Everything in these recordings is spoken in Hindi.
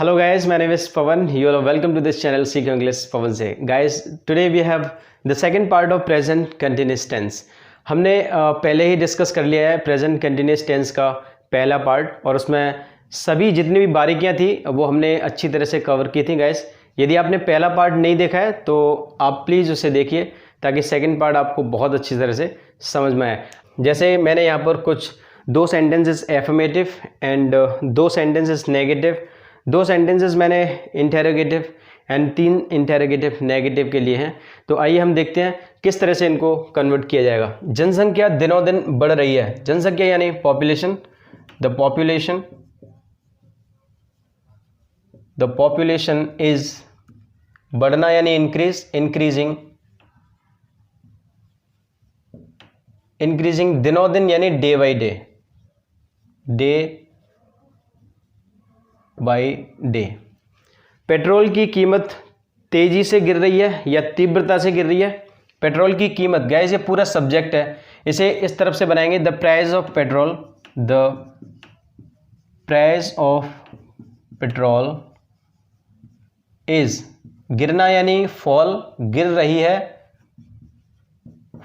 Hello guys, my name is Pawan. You are welcome to this channel Seek English Pawan से. Guys, today we have the second part of present continuous tense. हमने पहले ही डिस्कस कर लिया है प्रेजेंट कंटिन्यूस टेंस का पहला पार्ट और उसमें सभी जितनी भी बारीकियां थी वो हमने अच्छी तरह से कवर की थी. गाइस, यदि आपने पहला पार्ट नहीं देखा है तो आप प्लीज़ उसे देखिए ताकि सेकंड पार्ट आपको बहुत अच्छी तरह से समझ में आए. जैसे मैंने यहाँ पर कुछ 2 sentences affirmative and 2 sentences negative, 2 sentences मैंने इंटेरोगेटिव एंड 3 इंटेरोगेटिव नेगेटिव के लिए हैं. तो आइए हम देखते हैं किस तरह से इनको कन्वर्ट किया जाएगा. जनसंख्या दिनों दिन बढ़ रही है. जनसंख्या यानी पॉपुलेशन. द पॉपुलेशन इज बढ़ना यानी इंक्रीजिंग दिनों दिन यानी डे बाय डे. पेट्रोल की कीमत तेजी से गिर रही है या तीव्रता से गिर रही है. पेट्रोल की कीमत, गाइस ये पूरा सब्जेक्ट है, इसे इस तरफ से बनाएंगे. The price of petrol is, गिरना यानी फॉल, गिर रही है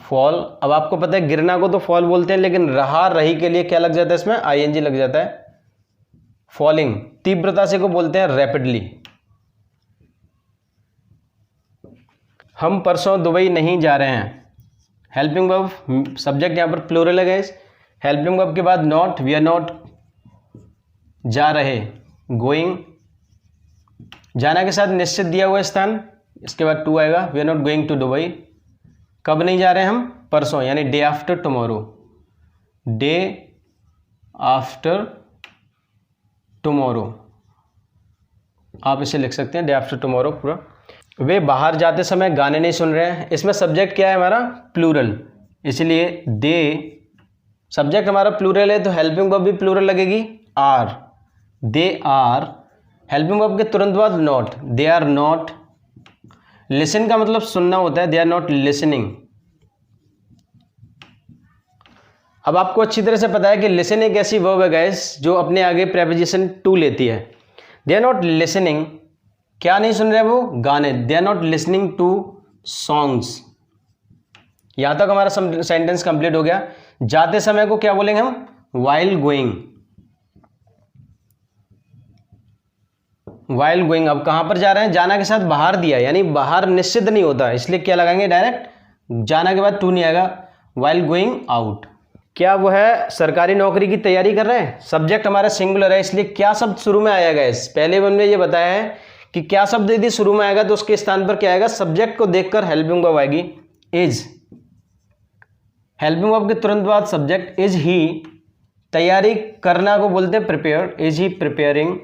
फॉल. अब आपको पता है गिरना को तो फॉल बोलते हैं, लेकिन रही के लिए क्या लग जाता है, इसमें आईएनजी लग जाता है, फॉलिंग. तीव्रता से को बोलते हैं रैपिडली. हम परसों दुबई नहीं जा रहे हैं. हेल्पिंग वर्ब, सब्जेक्ट यहां पर प्लूरल है गाइस. हेल्पिंग वर्ब के बाद नॉट, वी आर नॉट जा रहे, गोइंग. जाना के साथ निश्चित दिया हुआ स्थान, इसके बाद टू आएगा. We are not going to Dubai. कब नहीं जा रहे हैं हम, परसों, यानी डे आफ्टर टुमारो. आप इसे लिख सकते हैं डे आफ्टर टुमारो पूरा. वे बाहर जाते समय गाने नहीं सुन रहे हैं. इसमें सब्जेक्ट क्या है हमारा, प्लूरल, इसलिए दे. सब्जेक्ट हमारा प्लूरल है तो हेल्पिंग वर्ब भी प्लूरल लगेगी, are. They are. Helping verb के तुरंत बाद not, they are not. Listen का मतलब सुनना होता है, दे आर नॉट लिसनिंग. अब आपको अच्छी तरह से पता है कि लिसन एक ऐसी वर्ब है गाइस जो अपने आगे प्रेपोजिशन टू लेती है. दे आर नॉट लिसनिंग, क्या नहीं सुन रहे वो, गाने. They are not listening to songs. यहां तक हमारा सेंटेंस कंप्लीट हो गया. जाते समय को क्या बोलेंगे हम, वाइल गोइंग. अब कहां पर जा रहे हैं, जाना के साथ बाहर दिया, यानी बाहर निश्चित नहीं होता, इसलिए क्या लगाएंगे, डायरेक्ट. जाना के बाद टू नहीं आएगा, वाइल गोइंग आउट. क्या वो है सरकारी नौकरी की तैयारी कर रहे हैं. सब्जेक्ट हमारा सिंगुलर है, इसलिए क्या शब्द शुरू में आएगा. इस पहले हमने ये बताया है कि क्या शब्द यदि शुरू में आएगा तो उसके स्थान पर क्या आएगा, सब्जेक्ट को देखकर हेल्पिंग वर्ब आएगी, इज. हेल्पिंग वर्ब के तुरंत बाद सब्जेक्ट इज ही. तैयारी करना को बोलते हैं प्रिपेयर. Is he preparing.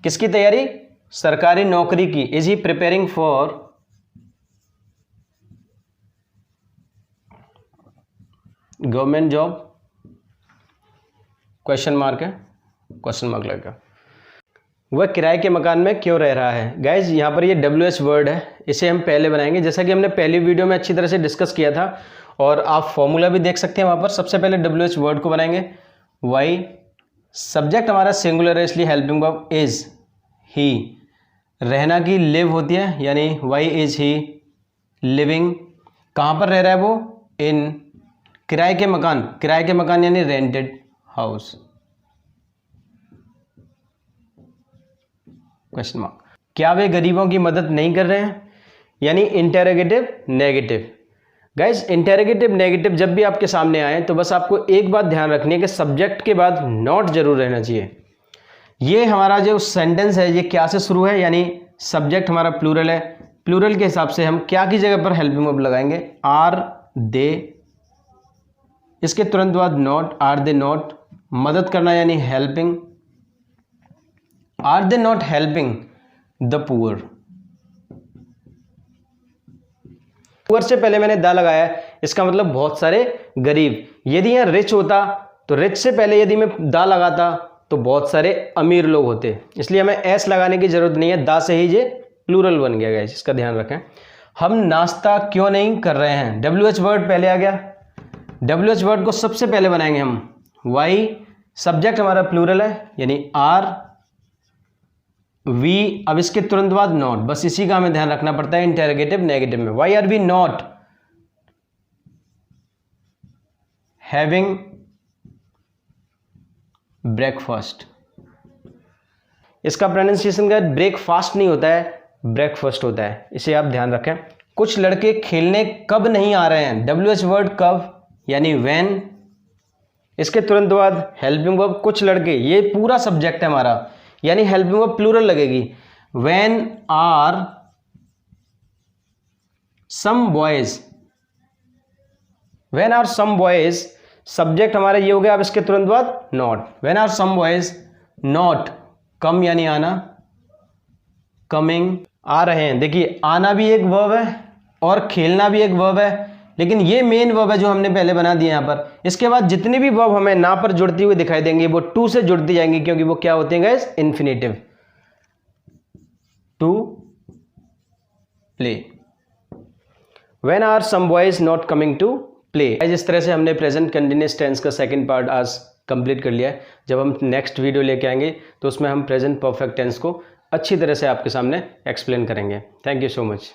किसकी तैयारी, सरकारी नौकरी की. Is he preparing for government job. Question mark लगेगा. वह किराए के मकान में क्यों रह रहा है. गाइज यहाँ पर ये WH वर्ड है, इसे हम पहले बनाएंगे जैसा कि हमने पहली वीडियो में अच्छी तरह से डिस्कस किया था, और आप फॉर्मूला भी देख सकते हैं वहाँ पर. सबसे पहले WH वर्ड को बनाएंगे. वाई, सब्जेक्ट हमारा सिंगुलर है इसलिए हेल्पिंग वर्ब इज ही. रहना की लिव होती है, यानी वाई इज ही लिविंग. कहाँ पर रह रहा है वो, इन. किराए के मकान यानी रेंटेड हाउस. Question mark. क्या वे गरीबों की मदद नहीं कर रहे हैं, यानी interrogative negative. Guys interrogative negative जब भी आपके सामने आए तो बस आपको एक बात ध्यान रखनी है कि सब्जेक्ट के बाद नॉट जरूर रहना चाहिए. ये हमारा जो सेंटेंस है ये क्या से शुरू है, यानी सब्जेक्ट हमारा प्लूरल है. प्लूरल के हिसाब से हम क्या की जगह पर हेल्पिंग वर्ब लगाएंगे, आर दे. इसके तुरंत बाद नॉट, आर दे नॉट. मदद करना यानी helping. Are they not helping the poor. Poor से पहले मैंने द लगाया है, इसका मतलब बहुत सारे गरीब. यदि यहां रिच होता तो रिच से पहले यदि मैं द लगाता तो बहुत सारे अमीर लोग होते, इसलिए हमें एस लगाने की जरूरत नहीं है. द से ही ये प्लूरल बन गया गाइस, इसका ध्यान रखें. हम नाश्ता क्यों नहीं कर रहे हैं. WH वर्ड पहले आ गया. WH वर्ड को सबसे पहले बनाएंगे हम, वाई सब्जेक्ट हमारा प्लूरल है यानी आर वी, अब इसके तुरंत बाद नॉट, बस इसी का हमें ध्यान रखना पड़ता है इंटेरोगेटिव नेगेटिव में। Why are we not having breakfast, इसका प्रोनाउंसिएशन का ब्रेकफास्ट नहीं होता है, ब्रेकफास्ट होता है, इसे आप ध्यान रखें। कुछ लड़के खेलने कब नहीं आ रहे हैं, WH वर्ड कब यानी व्हेन, इसके तुरंत बाद हेल्पिंग वर्ब कुछ लड़के, ये पूरा सब्जेक्ट है हमारा यानी हेल्पिंग वर्ब प्लूरल लगेगी। When are some boys, when are some boys subject हमारा ये हो गया। अब इसके तुरंत बाद not, when are some boys not come यानी आना, कमिंग आ रहे हैं। देखिए आना भी एक वर्ब है और खेलना भी एक वर्ब है, लेकिन ये मेन वर्ब है जो हमने पहले बना दिया यहाँ पर। इसके बाद जितनी भी वर्ब हमें ना पर जुड़ती हुई दिखाई देंगी वो टू से जुड़ती जाएंगी, क्योंकि वो क्या होती हैं guys, infinitive. To play, when are some boys not coming to play. इस तरह से हमने प्रेजेंट कंटिन्यूअस टेंस का सेकंड पार्ट आज कंप्लीट कर लिया है। जब हम नेक्स्ट वीडियो लेके आएंगे तो उसमें हम प्रेजेंट परफेक्ट टेंस को अच्छी तरह से आपके सामने एक्सप्लेन करेंगे। Thank you so much.